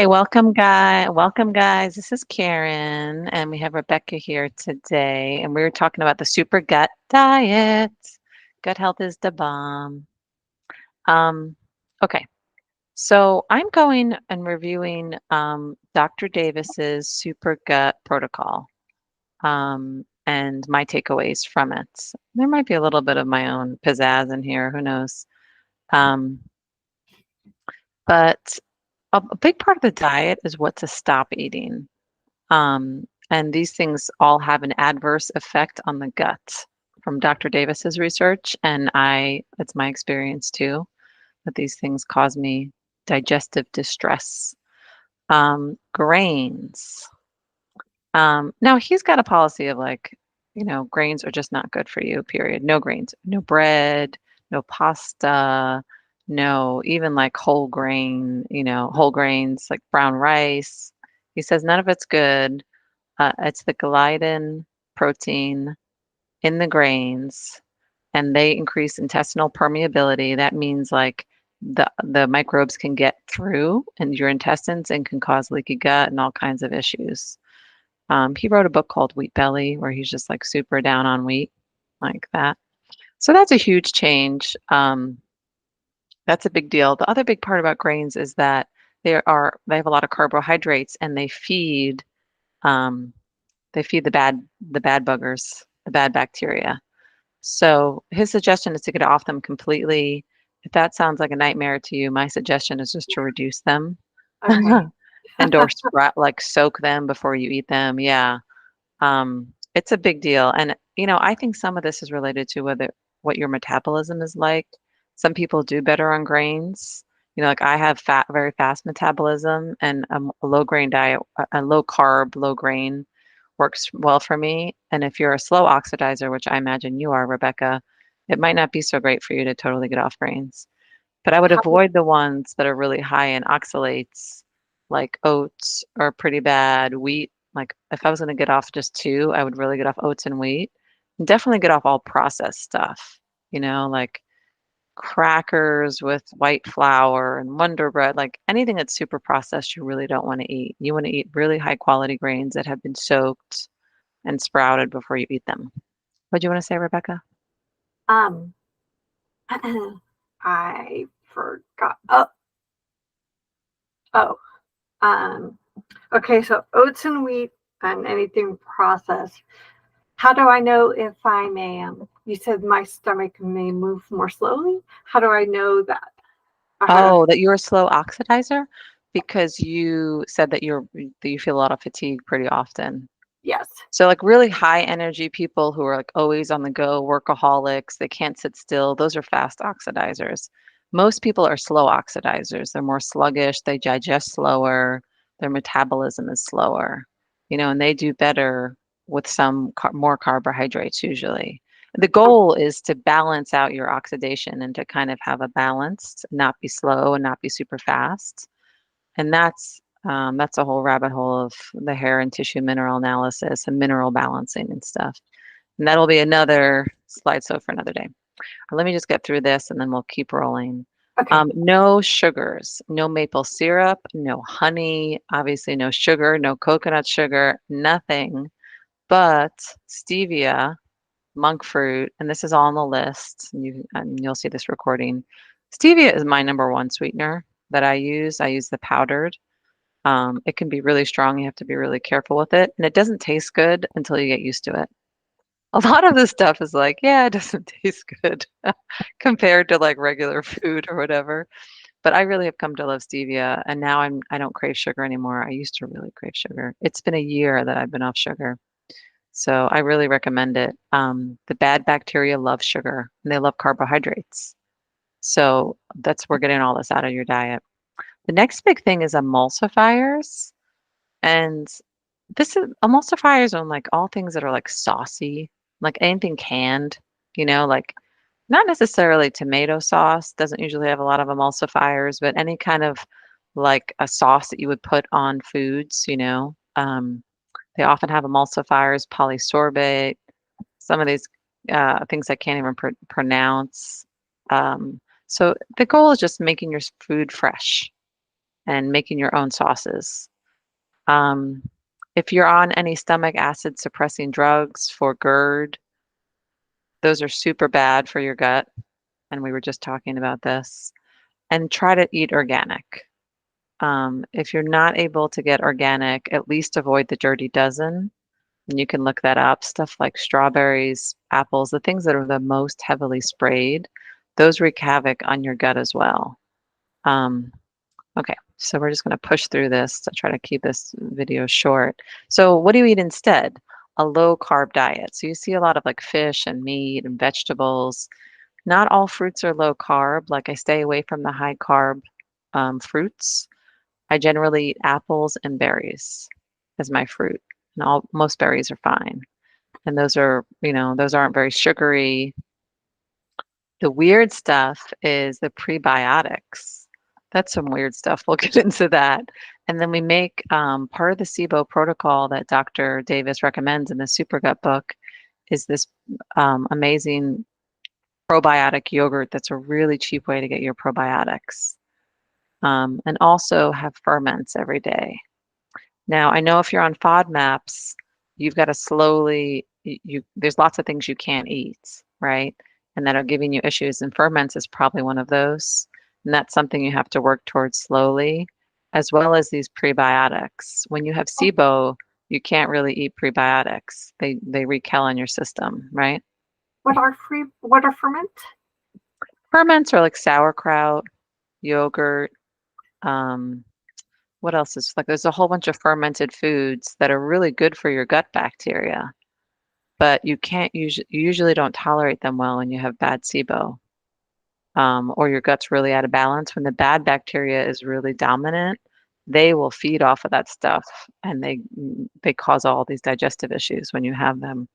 Hey, welcome guys. This is Karen, and we have Rebecca here today, and we were talking about the Supergut Diet. Gut health is the bomb. Um, okay, so I'm going and reviewing Dr. Davis's Supergut protocol and my takeaways from it. There might be a little bit of my own pizzazz in here, who knows? Um, but a big part of the diet is what to stop eating. And these things all have an adverse effect on the gut from Dr. Davis's research. And it's my experience too, that these things cause me digestive distress. Grains. Now he's got a policy of like, grains are just not good for you, period. No grains, no bread, no pasta, no, even like whole grains like brown rice. He says none of it's good. It's the gliadin protein in the grains, and they increase intestinal permeability. That means like the microbes can get through in your intestines and can cause leaky gut and all kinds of issues. He wrote a book called Wheat Belly, where he's just like super down on wheat, like that. So that's a huge change. That's a big deal. The other big part about grains is that they have a lot of carbohydrates, and um, they feed the bad buggers, the bad bacteria. So his suggestion is to get off them completely. If that sounds like a nightmare to you, my suggestion is just to reduce them Okay. and or sprout, like soak them before you eat them. Yeah. It's a big deal. And I think some of this is related to what your metabolism is like. Some people do better on grains. Like I have very fast metabolism, and a low grain diet, a low carb, low grain works well for me. And if you're a slow oxidizer, which I imagine you are, Rebecca, it might not be so great for you to totally get off grains. But I would How, avoid the ones that are really high in oxalates, like oats are pretty bad. Wheat, like if I was going to get off just two, I would really get off oats and wheat. And definitely get off all processed stuff, like crackers with white flour and Wonder Bread, like anything that's super processed, you really don't want to eat. You want to eat really high quality grains that have been soaked and sprouted before you eat them. What do you want to say, Rebecca? um, I forgot. Oh, um, okay. So oats and wheat and anything processed. How do I know if I may? You said my stomach may move more slowly. How do I know that? How do I, Oh, that you're a slow oxidizer because you said that you feel a lot of fatigue pretty often. yes. So like really high energy people who are like always on the go, workaholics, they can't sit still, those are fast oxidizers. Most people are slow oxidizers. They're more sluggish, they digest slower, their metabolism is slower, and they do better with some more carbohydrates usually. The goal is to balance out your oxidation and to kind of have a balanced, not be slow and not be super fast. And that's a whole rabbit hole of the hair and tissue mineral analysis and mineral balancing and stuff. And that'll be another slideshow for another day. Let me just get through this and then we'll keep rolling. Okay. No sugars, no maple syrup, no honey, obviously no sugar, no coconut sugar, nothing but stevia, monk fruit, and this is all on the list. And you'll see this recording. Stevia is my number one sweetener that I use. I use the powdered. It can be really strong. You have to be really careful with it. And it doesn't taste good until you get used to it. A lot of this stuff is like, yeah, it doesn't taste good compared to like regular food or whatever. But I really have come to love stevia, and now I don't crave sugar anymore. I used to really crave sugar. It's been a year that I've been off sugar. So I really recommend it. The bad bacteria love sugar and they love carbohydrates. So we're getting all this out of your diet. The next big thing is emulsifiers. And this is emulsifiers on like all things that are like saucy, like anything canned, like not necessarily tomato sauce, doesn't usually have a lot of emulsifiers, but any kind of like a sauce that you would put on foods, they often have emulsifiers, polysorbate, some of these things I can't even pronounce. So the goal is just making your food fresh and making your own sauces. Um, if you're on any stomach acid suppressing drugs for GERD, those are super bad for your gut. And we were just talking about this. And try to eat organic. If you're not able to get organic, at least avoid the dirty dozen. And you can look that up. Stuff like strawberries, apples, the things that are the most heavily sprayed, those wreak havoc on your gut as well. Um, okay, so we're just going to push through this to try to keep this video short. So, what do you eat instead? A low carb diet. So, you see a lot of like fish and meat and vegetables. Not all fruits are low carb. Like, I stay away from the high carb fruits. I generally eat apples and berries as my fruit, and most berries are fine. And those are, those aren't very sugary. The weird stuff is the prebiotics. That's some weird stuff. We'll get into that. And then we make part of the SIBO protocol that Dr. Davis recommends in the Supergut book is this amazing probiotic yogurt that's a really cheap way to get your probiotics. And also have ferments every day. Now, I know if you're on FODMAPs, you've got to slowly, there's lots of things you can't eat, right? And that are giving you issues, and ferments is probably one of those. And that's something you have to work towards slowly, as well as these prebiotics. When you have SIBO, you can't really eat prebiotics. They wreak hell on your system, right? What are ferment? Ferments are like sauerkraut, yogurt, what else is like there's a whole bunch of fermented foods that are really good for your gut bacteria, but you can't usually you usually don't tolerate them well when you have bad SIBO, or your gut's really out of balance. When the bad bacteria is really dominant, they will feed off of that stuff, and they cause all these digestive issues when you have them.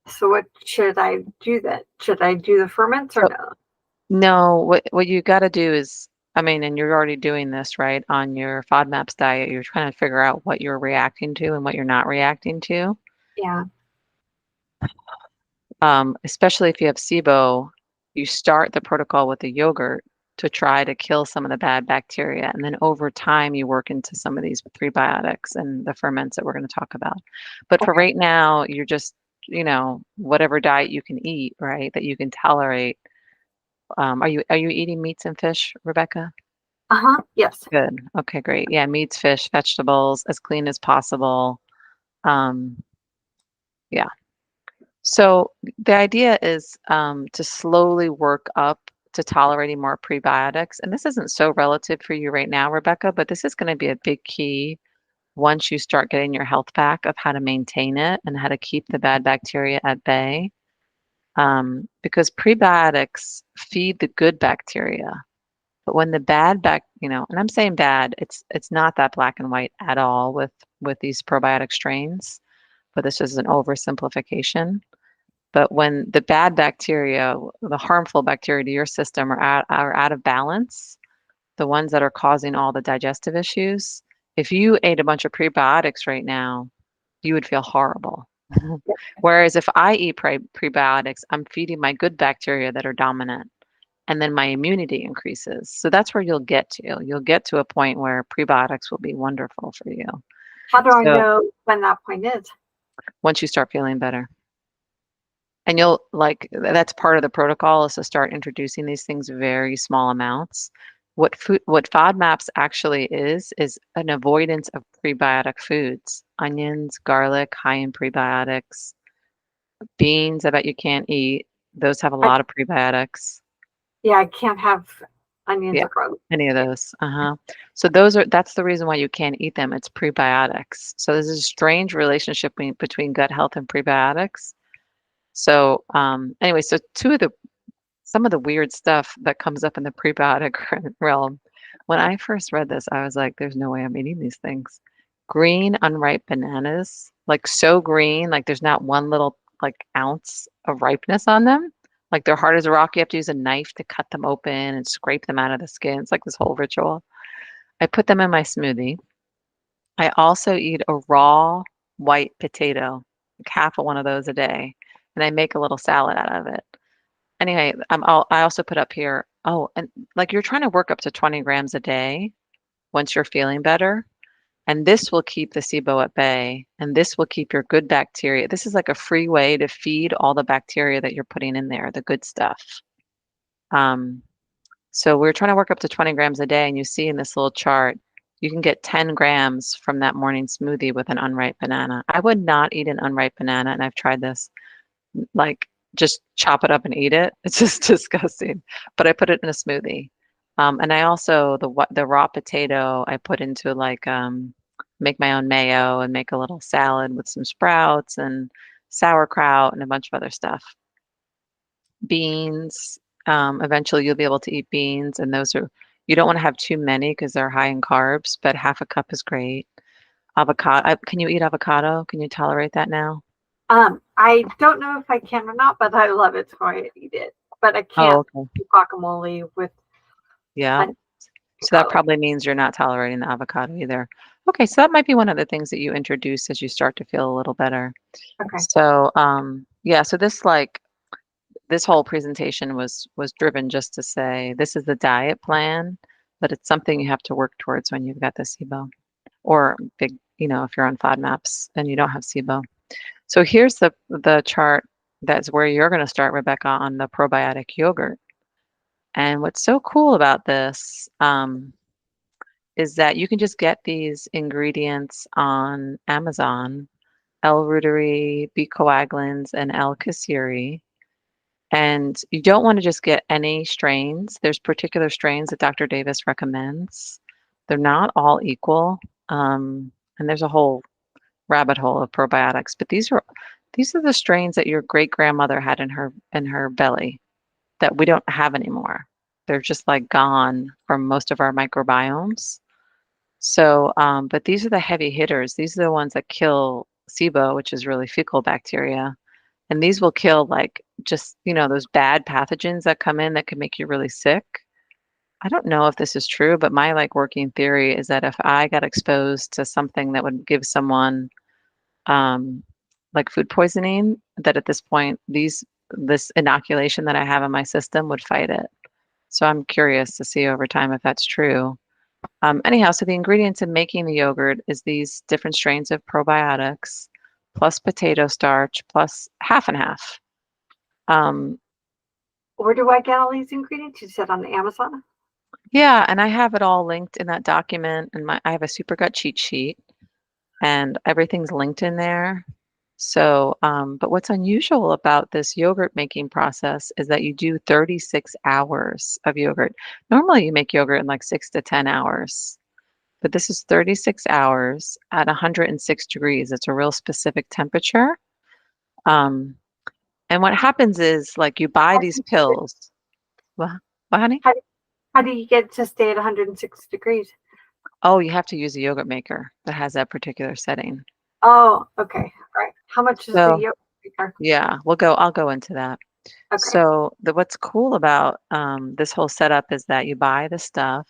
So what should I do then? Should I do the ferments or So no? no, what you got to do is, I mean, and you're already doing this, right? On your FODMAPs diet, you're trying to figure out what you're reacting to and what you're not reacting to. Yeah. Especially if you have SIBO, you start the protocol with the yogurt to try to kill some of the bad bacteria. And then over time, you work into some of these prebiotics and the ferments that we're going to talk about. But for Okay. right now, you're just, whatever diet you can eat, right, that you can tolerate. Are you eating meats and fish, Rebecca? Uh-huh. Yes. Good. Okay, great. Yeah, meats, fish, vegetables, as clean as possible. Um, yeah. So the idea is to slowly work up to tolerating more prebiotics. And this isn't so relative for you right now, Rebecca, but this is going to be a big key once you start getting your health back of how to maintain it and how to keep the bad bacteria at bay. Because prebiotics feed the good bacteria. But when the and I'm saying bad, it's not that black and white at all with these probiotic strains, but this is an oversimplification. But when the bad bacteria, the harmful bacteria to your system are out of balance, the ones that are causing all the digestive issues, if you ate a bunch of prebiotics right now, you would feel horrible. Whereas if I eat prebiotics, I'm feeding my good bacteria that are dominant, and then my immunity increases. So that's where you'll get to. You'll get to a point where prebiotics will be wonderful for you. How do I So know when that point is? once you start feeling better. And you'll that's part of the protocol is to start introducing these things very small amounts. What FODMAPs actually is an avoidance of prebiotic foods. Onions, garlic, high in prebiotics. Beans, I bet you can't eat. Those have a I lot of prebiotics. Yeah, I can't have onions Yeah, or garlic. any of Yeah. those. Uh-huh. So that's the reason why you can't eat them. It's prebiotics. So there's a strange relationship between gut health and prebiotics. So anyway, so some of the weird stuff that comes up in the prebiotic realm. When I first read this, I was like, there's no way I'm eating these things. Green, unripe bananas, like so green, like there's not one little like ounce of ripeness on them. Like they're hard as a rock. You have to use a knife to cut them open and scrape them out of the skin. It's like this whole ritual. I put them in my smoothie. I also eat a raw white potato, like half of one of those a day, and I make a little salad out of it. Anyway, I also put up here, oh, and like you're trying to work up to 20 grams a day. once you're feeling better. And this will keep the SIBO at bay, and this will keep your good bacteria. This is like a free way to feed all the bacteria that you're putting in there, the good stuff. Um, so we're trying to work up to 20 grams a day, and you see in this little chart, you can get 10 grams from that morning smoothie with an unripe banana. I would not eat an unripe banana, and I've tried this. Like, just chop it up and eat it. It's just disgusting. But I put it in a smoothie. And I also the raw potato I put into like make my own mayo and make a little salad with some sprouts and sauerkraut and a bunch of other stuff. Beans. Eventually you'll be able to eat beans, and those are you don't want to have too many because they're high in carbs, but half a cup is great. Avocado. Can you eat avocado? Can you tolerate that now? I don't know if I can or not, but I love it, so I eat it. But I Oh, can't okay. do guacamole with Yeah. onion and So that garlic. probably means you're not tolerating the avocado either. Okay, so that might be one of the things that you introduce as you start to feel a little better. Okay. So, yeah, so this whole presentation was driven just to say this is the diet plan, but it's something you have to work towards when you've got the SIBO or big, if you're on FODMAPs and you don't have SIBO. So here's the chart that's where you're going to start, Rebecca, on the probiotic yogurt. And what's so cool about this, is that you can just get these ingredients on Amazon, L-Reuteri, B-coagulans, and L-Casiri. And you don't want to just get any strains. There's particular strains that Dr. Davis recommends. They're not all equal. And there's a whole rabbit hole of probiotics, but these are the strains that your great grandmother had in her belly that we don't have anymore. They're just like gone from most of our microbiomes. So, but these are the heavy hitters. These are the ones that kill SIBO, which is really fecal bacteria. And these will kill like just, those bad pathogens that come in that can make you really sick. I don't know if this is true, but my like working theory is that if I got exposed to something that would give someone um, like food poisoning, that at this point, this inoculation that I have in my system would fight it. So I'm curious to see over time if that's true. Anyhow, so the ingredients in making the yogurt is these different strains of probiotics, plus potato starch, plus half and half. Um, Where do I get all these ingredients? You said on Amazon? yeah, and I have it all linked in that document, and I have a Supergut cheat sheet, and everything's linked in there. So, but what's unusual about this yogurt making process is that you do 36 hours of yogurt. Normally, you make yogurt in like 6 to 10 hours. But this is 36 hours at 106 degrees. It's a real specific temperature. Um, and what happens is, like, you buy How these do pills. What, honey? how do- how do you get to stay at 106 degrees? Oh, you have to use a yogurt maker that has that particular setting. Oh, okay. All right. How much is the So, yogurt maker? yeah, I'll go into that. Okay. So, what's cool about this whole setup is that you buy the stuff,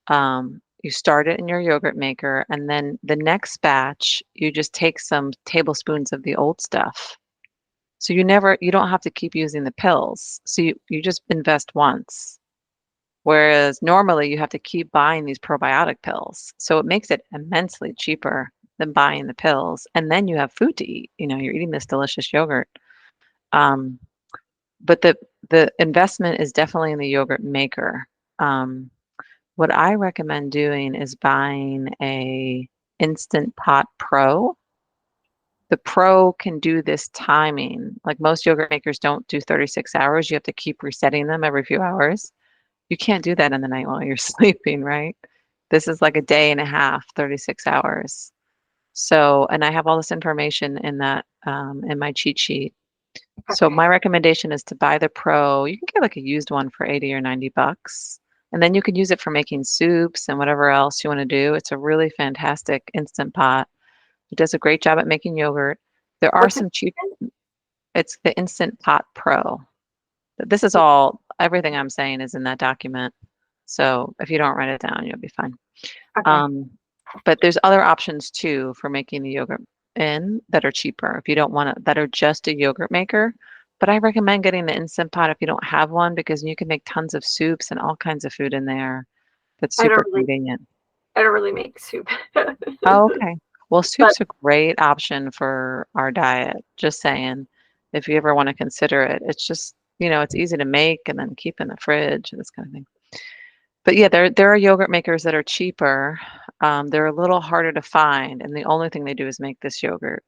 you start it in your yogurt maker, and then the next batch, you just take some tablespoons of the old stuff. So you don't have to keep using the pills. So you just invest once. Whereas normally you have to keep buying these probiotic pills. So it makes it immensely cheaper than buying the pills. And then you have food to eat. You're eating this delicious yogurt. Um, but the investment is definitely in the yogurt maker. Um, what I recommend doing is buying a Instant Pot Pro. The Pro can do this timing. Like most yogurt makers don't do 36 hours. You have to keep resetting them every few hours. You can't do that in the night while you're sleeping, right? This is like a day and a half, 36 hours. So, and I have all this information in that in my cheat sheet. So Okay. my recommendation is to buy the Pro. You can get like a used one for 80 or 90 bucks. And then you can use it for making soups and whatever else you want to do. It's a really fantastic instant pot. It does a great job at making yogurt. There are What's it? some cheap, it's the Instant Pot Pro. This is all, everything I'm saying is in that document. So if you don't write it down, you'll be fine. Okay. Um, but there's other options too for making the yogurt in that are cheaper if you don't want to, that are just a yogurt maker. But I recommend getting the Instant Pot if you don't have one because you can make tons of soups and all kinds of food in there. that's I don't super really convenient. I don't really make soup. Oh, okay. Well, But soup's a great option for our diet. Just saying, if you ever want to consider it, it's just, it's easy to make and then keep in the fridge and this kind of thing. But yeah, there are yogurt makers that are cheaper. They're a little harder to find, and the only thing they do is make this yogurt.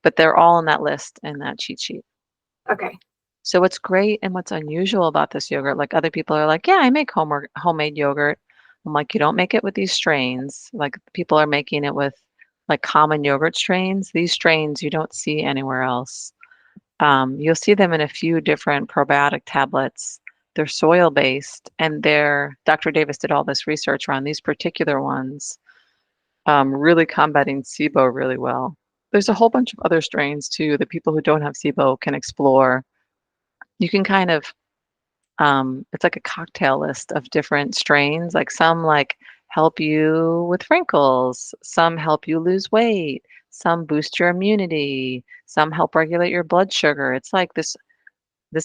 But they're all on that list in that cheat sheet. okay. So what's great and what's unusual about this yogurt, like other people are like, yeah, I make homemade yogurt. I'm like, you don't make it with these strains. Like people are making it with like common yogurt strains. These strains you don't see anywhere else. You'll see them in a few different probiotic tablets. They're soil based, and Dr. Davis did all this research around these particular ones, really combating SIBO really well. There's a whole bunch of other strains too that people who don't have SIBO can explore. You can kind of it's like a cocktail list of different strains. Like some like help you with wrinkles, some help you lose weight, some boost your immunity, some help regulate your blood sugar. It's like this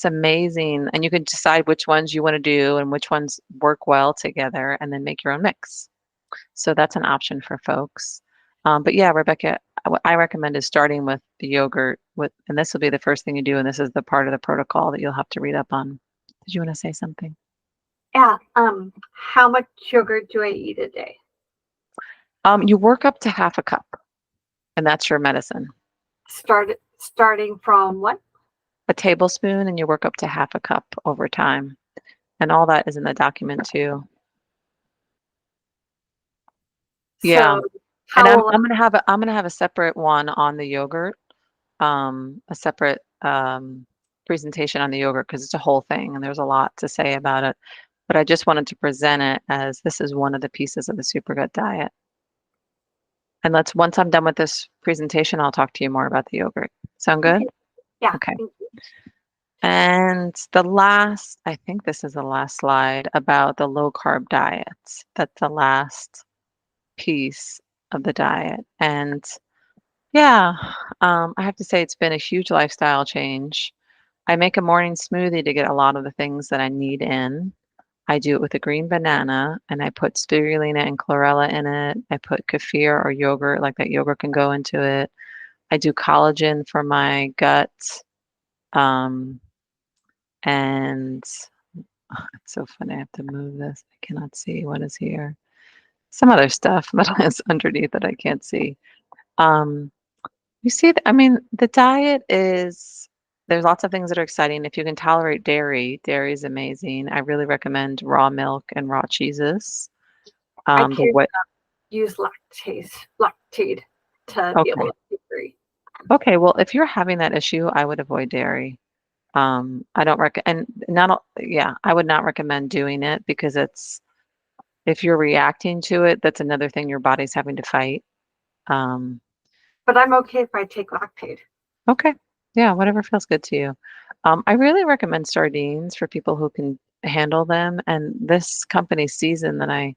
amazing, and you can decide which ones you want to do and which ones work well together, and then make your own mix. So that's an option for folks. But yeah, Rebecca, what I recommend is starting with the yogurt and this will be the first thing you do, and this is the part of the protocol that you'll have to read up on. Did you want to say something? Yeah. How much yogurt do I eat a day? You work up to half a cup, and that's your medicine. Starting from what? A tablespoon, and you work up to half a cup over time. And all that is in the document too. Yeah. So And how will I'm gonna have a separate one on the yogurt, a separate presentation on the yogurt because it's a whole thing and there's a lot to say about it. But I just wanted to present it as this is one of the pieces of the Supergut diet. And once I'm done with this presentation, I'll talk to you more about the yogurt. Sound good? okay? Yeah. Okay. And I think this is the last slide about the low carb diet. That's the last piece of the diet. And yeah, I have to say it's been a huge lifestyle change. I make a morning smoothie to get a lot of the things that I need in. I do it with a green banana and I put spirulina and chlorella in it. I put kefir or yogurt, like that yogurt can go into it. I do collagen for my gut. Um, and it's so funny. I have to move this. I cannot see what is here. Some other stuff that is underneath that I can't see. Um, You see, I mean, the diet there's lots of things that are exciting. If you can tolerate dairy is amazing. I really recommend raw milk and raw cheeses. I The can't what? use lactate to be able Okay. to agree. Okay. Well, if you're having that issue, I would avoid dairy. I don't and yeah, I would not recommend doing it because if you're reacting to it, that's another thing your body's having to fight. Um, But I'm okay if I take lactate. Okay. Yeah, whatever feels good to you. I really recommend sardines for people who can handle them. And this company season that I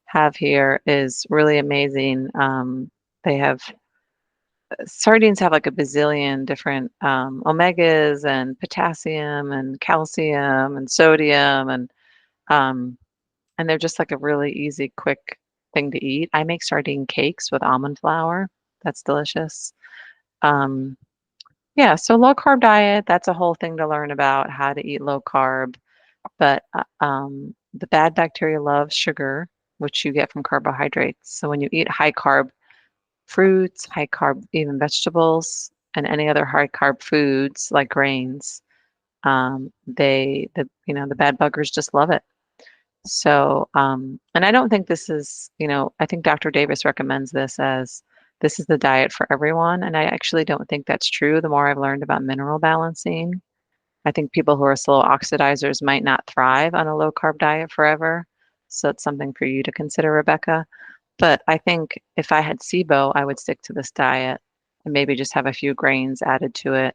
have here is really amazing. They have sardines have like a bazillion different omegas and potassium and calcium and sodium um, and they're just like a really easy, quick thing to eat. I make sardine cakes with almond flour. That's delicious. Um, Yeah, so low carb diet, that's a whole thing to learn about how to eat low carb. But the bad bacteria love sugar, which you get from carbohydrates. So when you eat high carb fruits, high carb even vegetables, and any other high carb foods like grains, the bad buggers just love it. So, and I don't think this is, I think Dr. Davis recommends this as this is the diet for everyone. And I actually don't think that's true. The more I've learned about mineral balancing, I think people who are slow oxidizers might not thrive on a low carb diet forever. So it's something for you to consider, Rebecca. But I think if I had SIBO, I would stick to this diet and maybe just have a few grains added to it,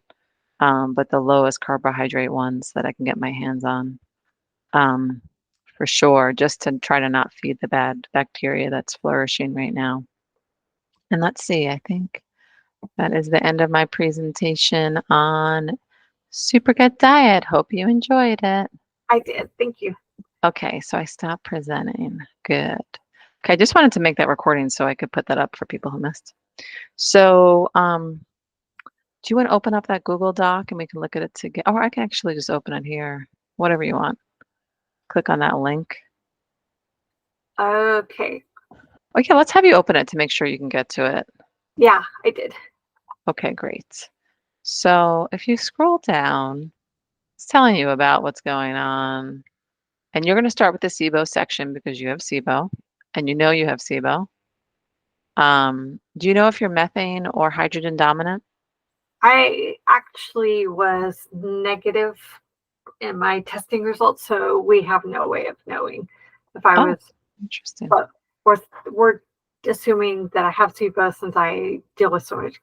but the lowest carbohydrate ones that I can get my hands on. Um, for sure, just to try to not feed the bad bacteria that's flourishing right now. And let's see, I think that is the end of my presentation on Supergut Diet. Hope you enjoyed it. I did. Thank you. Okay, so I stopped presenting. Good. Okay, I just wanted to make that recording so I could put that up for people who missed. So, do you want to open up that Google Doc and we can look at it together? Or I can actually just open it here, whatever you want. Click on that link. Okay. Okay, let's have you open it to make sure you can get to it. Yeah, I did. Okay, great. So if you scroll down, it's telling you about what's going on. And you're going to start with the SIBO section because you have SIBO and you know you have SIBO. Do you know if you're methane or hydrogen dominant? I actually was negative in my testing results, so we have no way of knowing if I Oh, was, interesting. but we're assuming that I have CPAP since I deal with so much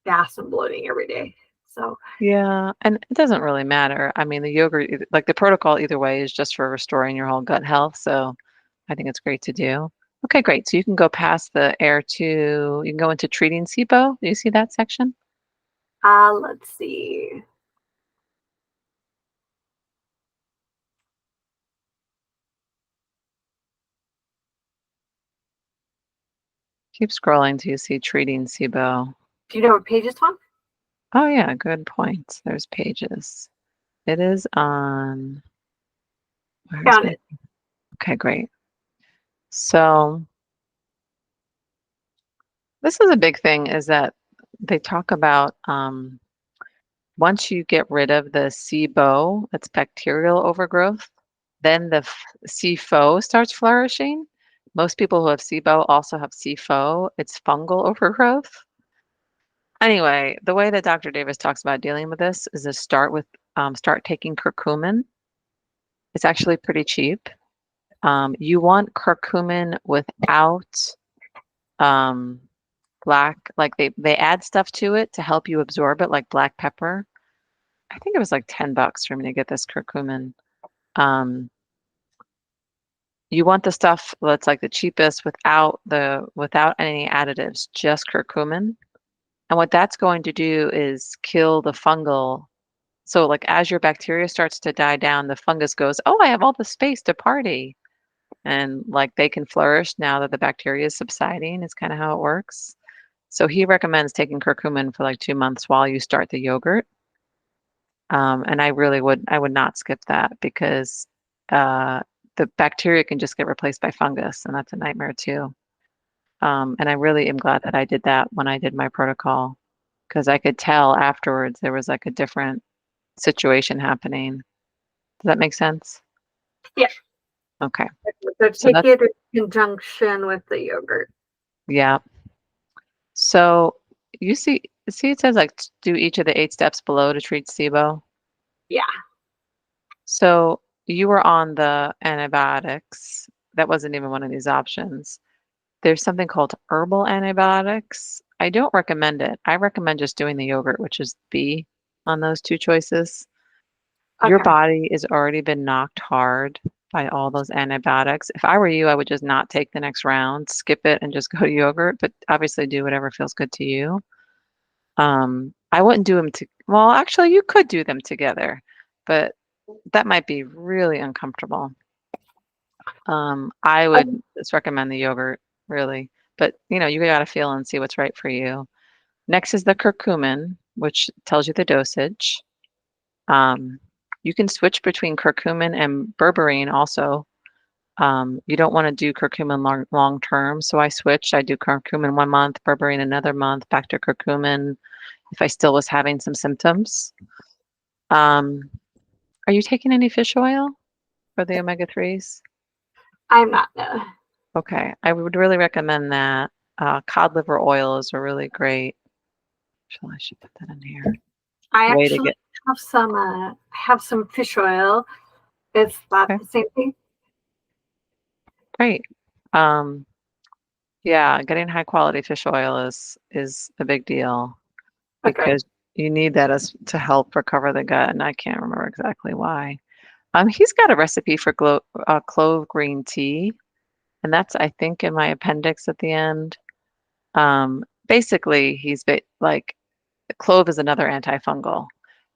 gas and bloating every day. So, Yeah, and it doesn't really matter. I mean, the yogurt, like the protocol either way is just for restoring your whole gut health. So I think it's great to do. Okay, great. So you can go past the air to, you can go into treating SIBO. Do you see that section? let's see. Keep scrolling till you see treating SIBO. Do you know what page it's on? Oh yeah, good point. There's pages. It is on, where's Found my, it. okay, great. So this is a big thing is that they talk about once you get rid of the SIBO, that's bacterial overgrowth, then the CFO starts flourishing. Most people who have SIBO also have CFO. It's fungal overgrowth. Anyway, the way that Dr. Davis talks about dealing with this is to start taking curcumin. It's actually pretty cheap. You want curcumin without um, like they add stuff to it to help you absorb it, like black pepper. I think it was like $10 for me to get this curcumin. Um, you want the stuff that's like the cheapest without any additives, just curcumin. And what that's going to do is kill the fungal. So like as your bacteria starts to die down, the fungus goes, "Oh, I have all the space to party." And like they can flourish now that the bacteria is subsiding, is kind of how it works. So he recommends taking curcumin for like 2 months while you start the yogurt. And I would not skip that because uh, the bacteria can just get replaced by fungus, and that's a nightmare too. And I really am glad that I did that when I did my protocol because I could tell afterwards there was like a different situation happening. Does that make sense? Yeah. Okay. So So take that's, it in conjunction with the yogurt. yeah. So you see it says like do each of the 8 steps below to treat SIBO. Yeah. So you were on the antibiotics. That wasn't even one of these options. There's something called herbal antibiotics. I don't recommend it. I recommend just doing the yogurt, which is B on those 2 choices. Your Okay. body has already been knocked hard by all those antibiotics. If I were you, I would just not take the next round, skip it, and just go to yogurt, but obviously do whatever feels good to you. I wouldn't do them well, actually, you could do them together, but that might be really uncomfortable. I Uh, would just recommend the yogurt, really. But you gotta feel and see what's right for you. Next is the curcumin, which tells you the dosage. Um, you can switch between curcumin and berberine also. You don't want to do curcumin long term, so I switched. I do curcumin 1 month, berberine another month, back to curcumin if I still was having some symptoms. Um, are you taking any fish oil for the omega-3s? I'm not. No. Okay, I would really recommend that. Cod liver oil is a really great. Actually, I should put that in here. I Way to actually get. have some fish oil. Is that Okay, the same thing? great. Um, yeah, getting high quality fish oil is a big deal Okay. because you need that as to help recover the gut, and I can't remember exactly why. He's got a recipe for clove green tea, and that's I think in my appendix at the end. Basically, like clove is another antifungal,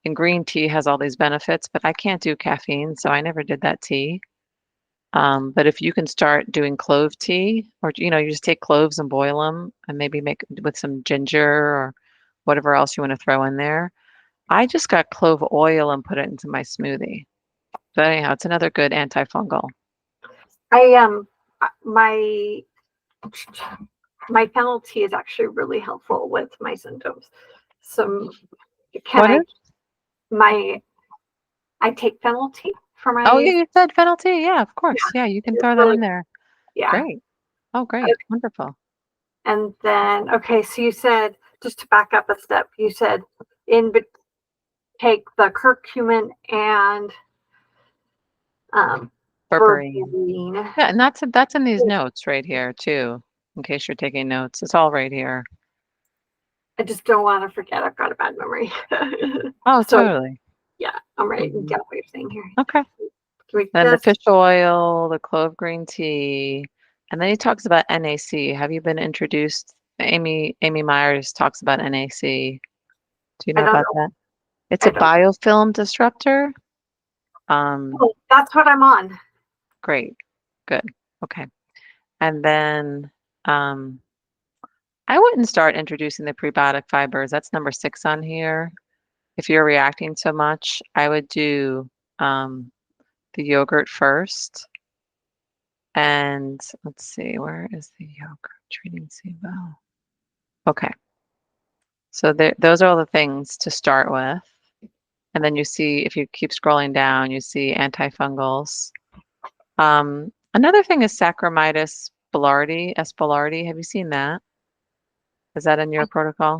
and green tea has all these benefits, but I can't do caffeine, so I never did that tea. But if you can start doing clove tea, or you just take cloves and boil them, and maybe make with some ginger or whatever else you want to throw in there. I just got clove oil and put it into my smoothie. But anyhow, it's another good antifungal. I my my fennel tea is actually really helpful with my symptoms. So can What I is? my I take fennel tea for Oh, my yeah, you said fennel tea. Yeah, of course. yeah, Yeah, you can it's throw that really in there. yeah. Great. Oh, Okay. great. Wonderful. And then okay, so you said just to back up a step, you said in take the curcumin and um, Berberine. berberine. Yeah, and that's in these notes right here too, in case you're taking notes. It's all right here. I just don't want to forget. I've got a bad memory. Oh, So totally. yeah, I'm writing Hmm. down what you're saying here. Okay. Drink Then the this. fish oil, the clove green tea, and then he talks about NAC. Have you been introduced? Amy Myers talks about NAC. Do you I know don't about know. that? It's I a don't. biofilm disruptor. Um, Oh, that's what I'm on. Great. Good. Okay. And then I wouldn't start introducing the prebiotic fibers. That's number 6 on here. If you're reacting so much, I would do um, the yogurt first. And let's see, where is the yogurt treating SIBO? Okay. So those are all the things to start with. And then you see, if you keep scrolling down, you see antifungals. Another thing is Saccharomyces boulardii, S. boulardii. Have you seen that? Is that in your protocol?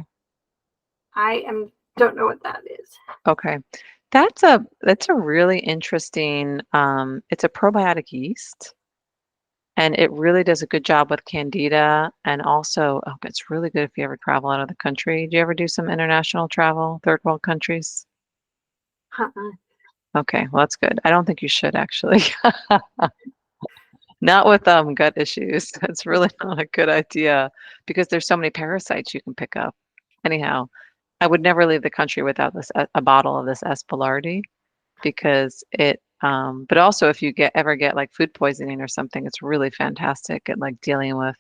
I am don't know what that is. Okay. That's a really interesting, it's a probiotic yeast, and it really does a good job with candida, and also, oh, it's really good if you ever travel out of the country. Do you ever do some international travel, third world countries? Uh-uh. Okay, well, that's good. I don't think you should actually. Not with gut issues. That's really not a good idea because there's so many parasites you can pick up. Anyhow, I would never leave the country without this a bottle of this S. boulardii because but also if you ever get like food poisoning or something, it's really fantastic at like dealing with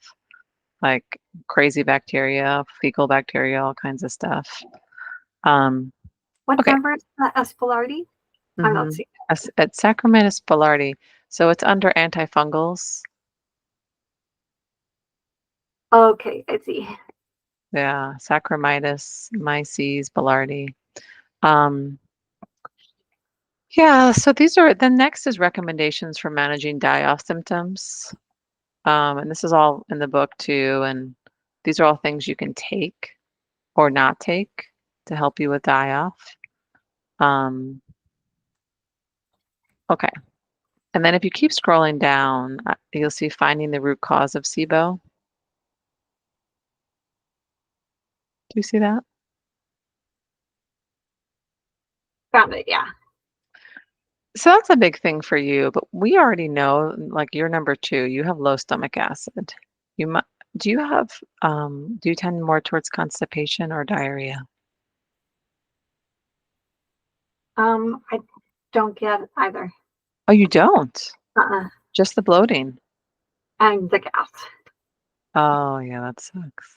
like crazy bacteria, fecal bacteria, all kinds of stuff. Um, What okay. number is the Espillardi? I'm not Mm-hmm. seeing. At Saccharomyces boulardii. So it's under antifungals. Okay, I see. Yeah, Saccharomyces, myces, boulardii. Um, yeah, so the next is recommendations for managing die-off symptoms. And this is all in the book too. And these are all things you can take or not take to help you with die-off. Um, okay. And then if you keep scrolling down, you'll see finding the root cause of SIBO. Do you see that? Found it. Yeah. So that's a big thing for you, but we already know, like you're number 2, you have low stomach acid. You might, do you tend more towards constipation or diarrhea? I don't get either. Oh, you don't? Uh-uh. Just the bloating. And the gas. Oh, yeah, that sucks.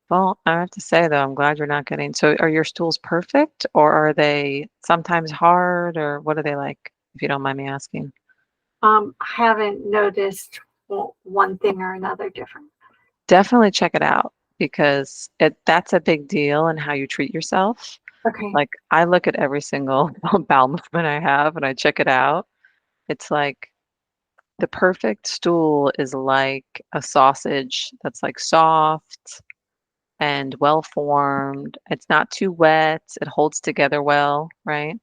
Well, I have to say though, I'm glad you're not getting, so are your stools perfect or are they sometimes hard or what are they like, if you don't mind me asking? Haven't noticed one thing or another different. Definitely check it out because that's a big deal in how you treat yourself. Okay. Like I look at every single bowel movement I have and I check it out. It's like the perfect stool is like a sausage that's like soft and well formed. It's not too wet. It holds together well, right?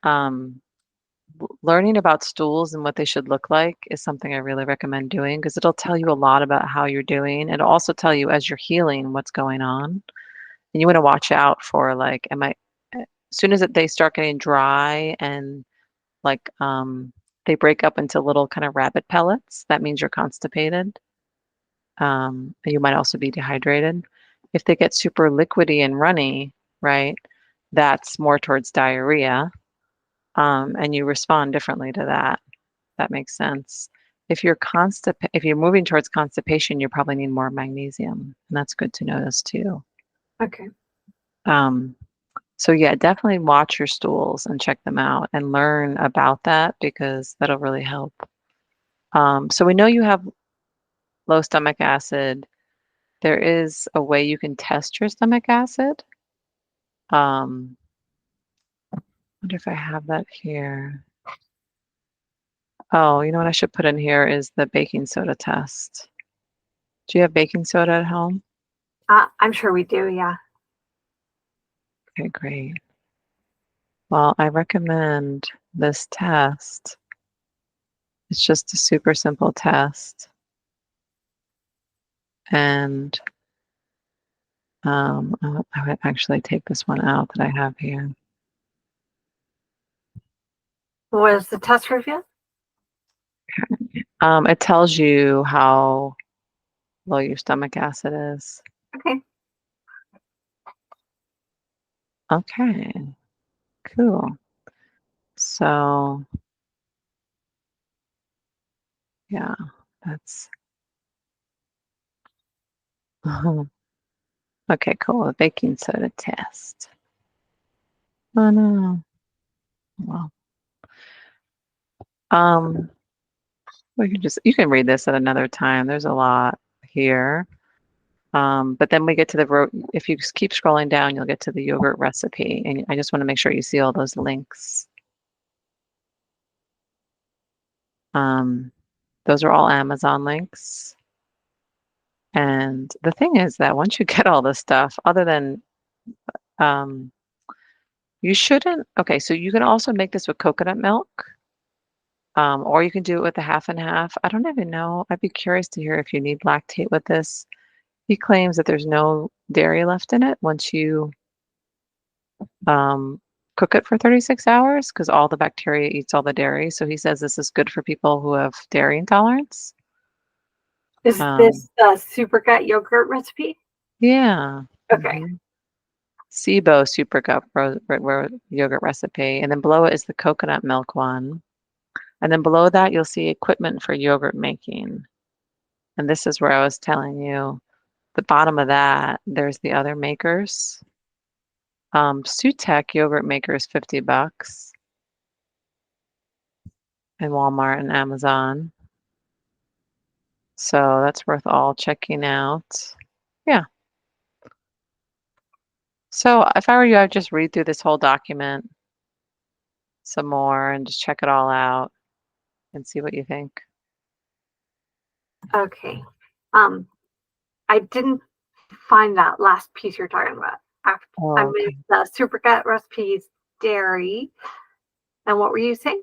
Um, Learning about stools and what they should look like is something I really recommend doing because it'll tell you a lot about how you're doing. It'll also tell you as you're healing what's going on. And you want to watch out for like, as soon as they start getting dry and like they break up into little kind of rabbit pellets, that means you're constipated. And you might also be dehydrated. If they get super liquidy and runny, right, that's more towards diarrhea. And you respond differently to that. That makes sense. if you're moving towards constipation, you probably need more magnesium, and that's good to notice too. Okay. Um, so yeah, definitely watch your stools and check them out and learn about that because that'll really help. So we know you have low stomach acid. There is a way you can test your stomach acid. I wonder if I have that here. Oh, you know what I should put in here is the baking soda test. Do you have baking soda at home? I'm sure we do. Yeah. Okay, great. Well, I recommend this test. It's just a super simple test. And I would actually take this one out that I have here. What is the test review? It tells you how low your stomach acid is. Okay. Okay, cool. So, yeah, that's okay, cool. A baking soda test. Oh no. Well, um, you can read this at another time. There's a lot here. But then we get to if you just keep scrolling down, you'll get to the yogurt recipe. And I just want to make sure you see all those links. Um, those are all Amazon links. And the thing is that once you get all this stuff, other than um, you shouldn't, okay, so you can also make this with coconut milk, or you can do it with a half and half. I don't even know. I'd be curious to hear if you need lactate with this. He claims that there's no dairy left in it once you um, cook it for 36 hours because all the bacteria eats all the dairy. So he says this is good for people who have dairy intolerance. Is Um, this the Supergut yogurt recipe? yeah. Okay. SIBO Supergut yogurt recipe. And then below it is the coconut milk one. And then below that, you'll see equipment for yogurt making. And this is where I was telling you, the bottom of that, there's the other makers. Sutek yogurt maker is $50 in Walmart and Amazon. So that's worth all checking out. Yeah. So if I were you, I'd just read through this whole document some more and just check it all out and see what you think. Okay. I didn't find that last piece you're talking about. After I Oh, made okay. the Supergut recipes dairy. And what were you saying?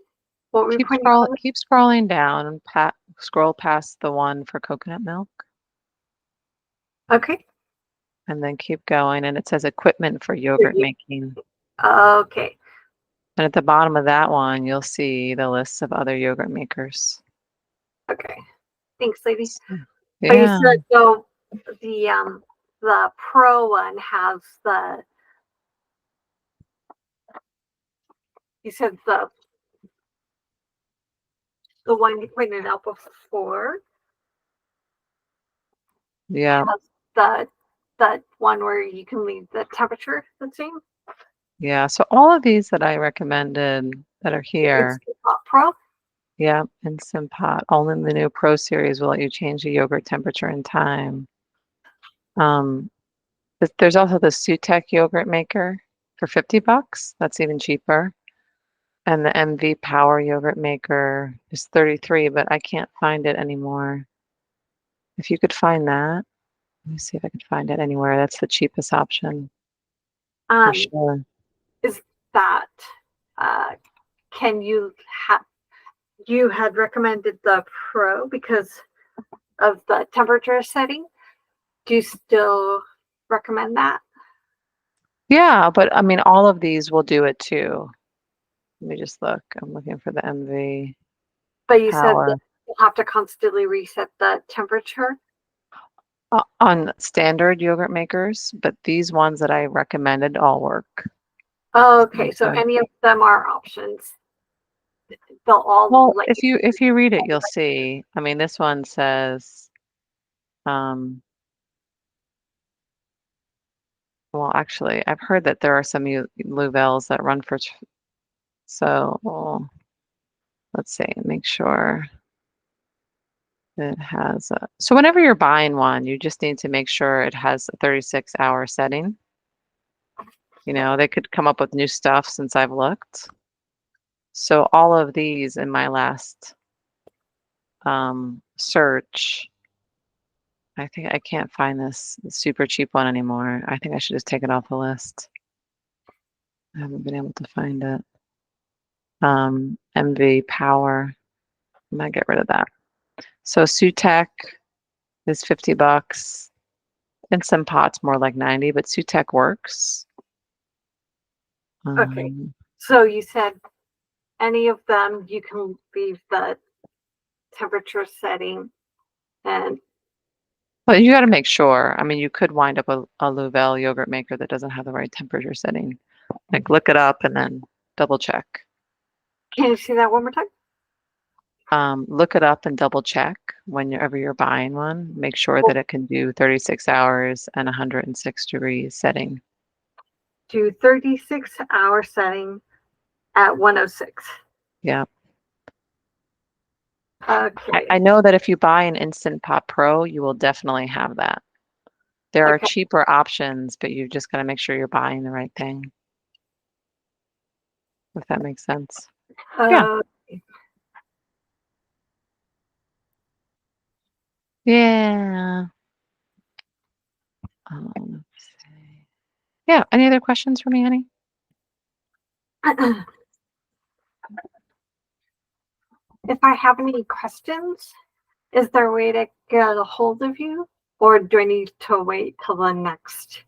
What were you pointing out? Keep scrolling down and scroll past the one for coconut milk Okay. and then keep going. And it says equipment for yogurt making. Okay. And at the bottom of that one, you'll see the lists of other yogurt makers. Okay. Thanks, lady. So, Oh, you yeah. said so the pro one has you said the one you pointed out before Yeah. has the one where you can leave the temperature the same. Yeah. So all of these that I recommended that are It's here, not pro. yeah, Instant Pot. Only the new Pro Series will let you change the yogurt temperature and time. Um, there's also the Sutek yogurt maker for $50. That's even cheaper. And the MV Power yogurt maker is 33, but I can't find it anymore. If you could find that, let me see if I can find it anywhere. That's the cheapest option for Um, sure. is that uh, can you have you had recommended the pro because of the temperature setting? Do you still recommend that? Yeah, but I mean, all of these will do it too. Let me just look. I'm looking for the MV But you said that Power. you'll have to constantly reset the temperature. On standard yogurt makers, but these ones that I recommended all work. Okay, so So, any of them are options. they'll all Well, let if you. you read it, you'll see. I mean, this one says, um, well, actually, I've heard that there are some Luvels that run for, so let's see, make sure it has a, so whenever you're buying one, you just need to make sure it has a 36-hour setting. You know, they could come up with new stuff since I've looked. So all of these in my last search, I think I can't find this super cheap one anymore. I think I should just take it off the list. I haven't been able to find it. MV Power. I might get rid of that. So Sutek is $50. Instant Pot's more like 90, but Sutek works. Okay. So you said any of them you can leave the temperature setting and But you got to make sure. I mean, you could wind up a Louvel yogurt maker that doesn't have the right temperature setting. Like look it up and then double check. can you see that one more time? Look it up and double check whenever you're buying one. Make sure that it can do 36 hours and 106 degrees setting. Do 36-hour setting at 106. Yeah. Okay. I know that if you buy an Instant Pot Pro, you will definitely have that. There are Okay. cheaper options, but you just got to make sure you're buying the right thing. If that makes sense. Yeah. Uh, Yeah. Let's see. Yeah. Any other questions for me, honey? if I have any questions, is there a way to get a hold of you, or do I need to wait till the next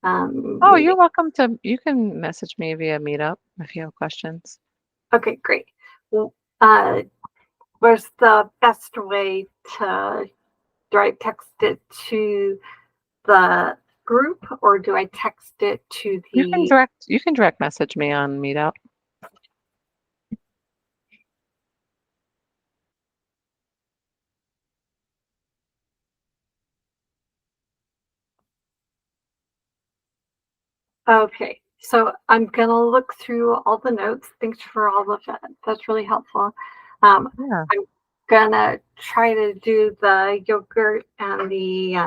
Oh, meeting? you're welcome to, you can message me via Meetup if you have questions. Okay, great. Well, where's the best way to, do I text it to the group or do I text it to the, You can direct message me on Meetup. okay. So I'm gonna look through all the notes. Thanks for all of that. That's really helpful. Yeah. I'm gonna try to do the yogurt and the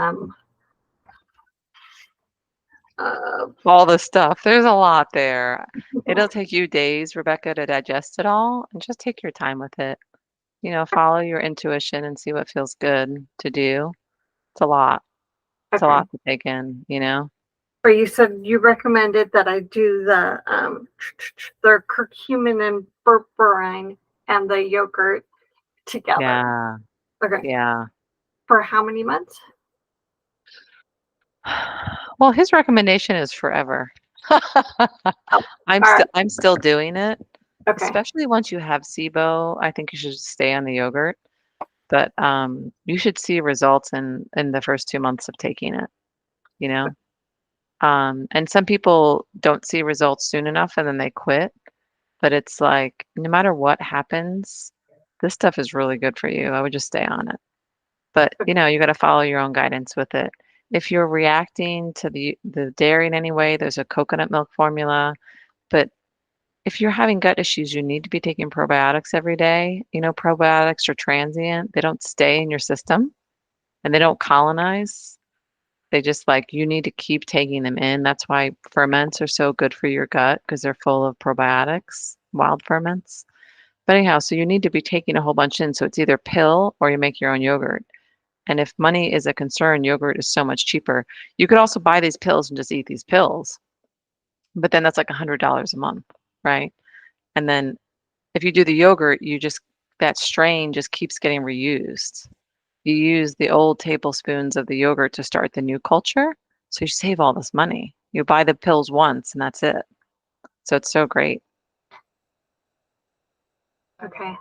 All the stuff. There's a lot there. It'll take you days, Rebecca, to digest it all, and just take your time with it. You know, follow your intuition and see what feels good to do. It's a lot. It's a okay. lot to take in, you know? Or you said you recommended that I do the curcumin and berberine and the yogurt together. Yeah. Okay. Yeah. For how many months? Well, his recommendation is forever. Oh, all right. I'm still doing it, Okay. especially once you have SIBO. I think you should just stay on the yogurt, but you should see results in the first 2 months of taking it, you know? And some people don't see results soon enough and then they quit, but it's like no matter what happens, this stuff is really good for you. I would just stay on it. But you know, you got to follow your own guidance with it. If you're reacting to the dairy in any way, there's a coconut milk formula. But if you're having gut issues, you need to be taking probiotics every day. You know, probiotics are transient. They don't stay in your system and they don't colonize. They just like you need to keep taking them in. That's why ferments are so good for your gut because they're full of probiotics, wild ferments. But anyhow, so you need to be taking a whole bunch in. So it's either pill or you make your own yogurt. And if money is a concern, yogurt is so much cheaper. You could also buy these pills and just eat these pills, but then that's like $100 a month, right? And then if you do the yogurt, you just, that strain just keeps getting reused. You use the old tablespoons of the yogurt to start the new culture. So you save all this money. You buy the pills once and that's it. So it's so great. Okay.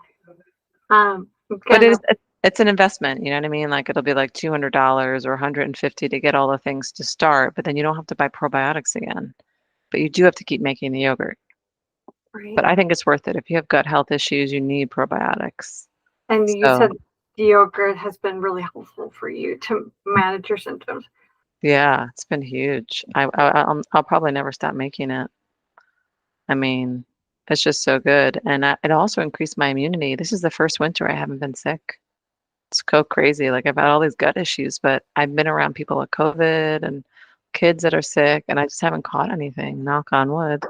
I'm But gonna. it's an investment, you know what I mean? Like it'll be like $200 or 150 to get all the things to start, but then you don't have to buy probiotics again. But you do have to keep making the yogurt. But Right. I think it's worth it. If you have gut health issues, you need probiotics. And you So, said the yogurt has been really helpful for you to manage your symptoms. yeah, it's been huge. I'll probably never stop making it. I mean, it's just so good, and it also increased my immunity. This is the first winter I haven't been sick. It's so crazy. Like I've had all these gut issues, but I've been around people with COVID and kids that are sick, and I just haven't caught anything. Knock on wood.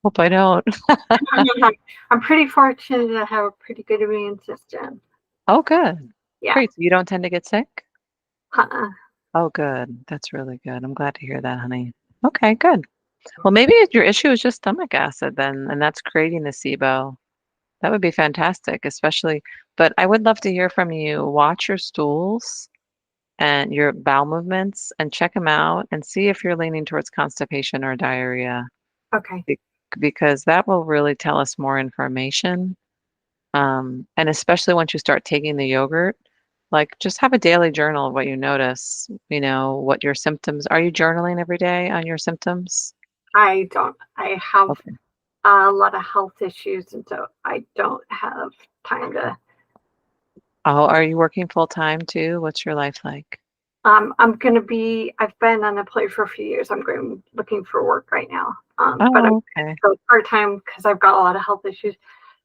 Hope I don't. I'm pretty fortunate to have a pretty good immune system. Oh, good. Yeah. Great. So you don't tend to get sick? Uh-uh. Oh, good. That's really good. I'm glad to hear that, honey. Okay, good. Well, maybe your issue is just stomach acid then, and that's creating the SIBO. That would be fantastic, especially, but I would love to hear from you. Watch your stools and your bowel movements and check them out and see if you're leaning towards constipation or diarrhea, Okay. be- because that will really tell us more information. And especially once you start taking the yogurt, like just have a daily journal of what you notice, what your symptoms are. You journaling every day on your symptoms? I don't. I have Okay. a lot of health issues, and so I don't have time to. Oh, are you working full time too? What's your life like? I'm gonna be. I've been unemployed for a few years. I'm going looking for work right now. But I'm Oh, okay. going part time because I've got a lot of health issues.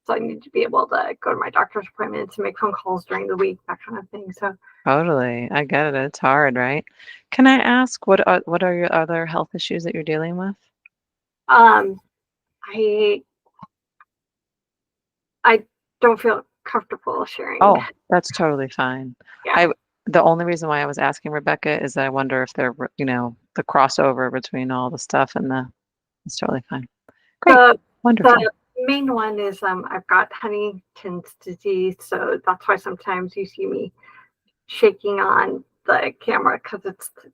So I need to be able to go to my doctor's appointments and make phone calls during the week, that kind of thing. So, Totally. I get it. It's hard, right? Can I ask what are your other health issues that you're dealing with? um, I I don't feel comfortable sharing. Oh, that's totally fine. Yeah. I The only reason why I was asking Rebecca is I wonder if the crossover between all the stuff and it's totally fine. Great. The Wonderful. the main one is I've got Huntington's disease, so that's why sometimes you see me shaking on the camera because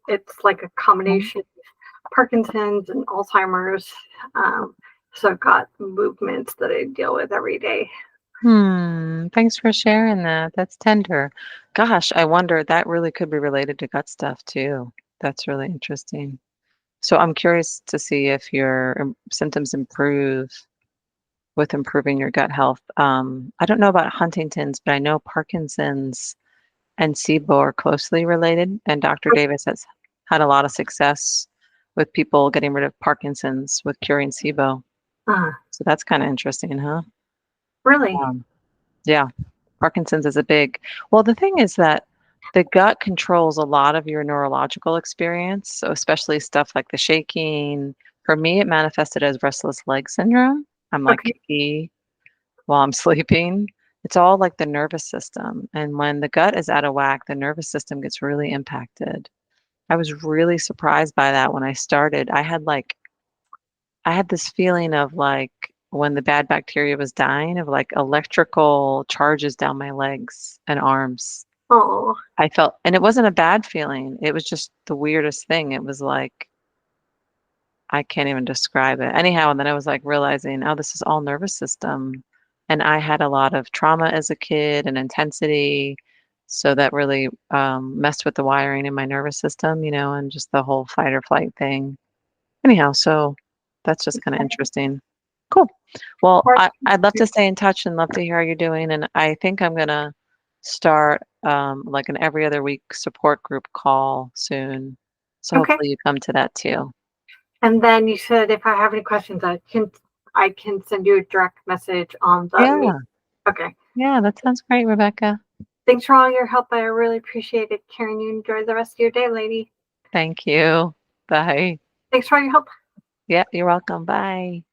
it's like a Um, combination of Parkinson's and Alzheimer's. Um, so I've got movements that I deal with every day. Thanks for sharing that. That's tender. Gosh, I wonder that really could be related to gut stuff too. That's really interesting. So I'm curious to see if your symptoms improve with improving your gut health. I don't know about Huntington's, but I know Parkinson's and SIBO are closely related, and Dr. Davis has had a lot of success with people getting rid of Parkinson's with curing SIBO. Uh, So that's kind of interesting, huh? really? Um, yeah, Parkinson's is a big. Well, the thing is that the gut controls a lot of your neurological experience, so especially stuff like the shaking. For me, it manifested as restless leg syndrome. I'm like Okay. kicky while I'm sleeping. It's all like the nervous system. And when the gut is out of whack, the nervous system gets really impacted. I was really surprised by that when I started. I had this feeling of like when the bad bacteria was dying, of like electrical charges down my legs and arms. Oh, I felt, and it wasn't a bad feeling. It was just the weirdest thing. It was like, I can't even describe it. Anyhow, and then I was like realizing, oh, this is all nervous system. And I had a lot of trauma as a kid and intensity. So that really messed with the wiring in my nervous system, and just the whole fight or flight thing. Anyhow, so that's just kind of interesting. Cool. Well, or I'd love to stay in touch and love to hear how you're doing. And I think I'm going to start like an every other week support group call soon. So okay. hopefully you come to that too. And then you said if I have any questions, I can send you a direct message on the meet. Yeah. Okay. Yeah, that sounds great, Rebecca. Thanks for all your help. I really appreciate it. Karen, you enjoy the rest of your day, lady. Thank you. Bye. Thanks for all your help. Yeah, you're welcome. Bye.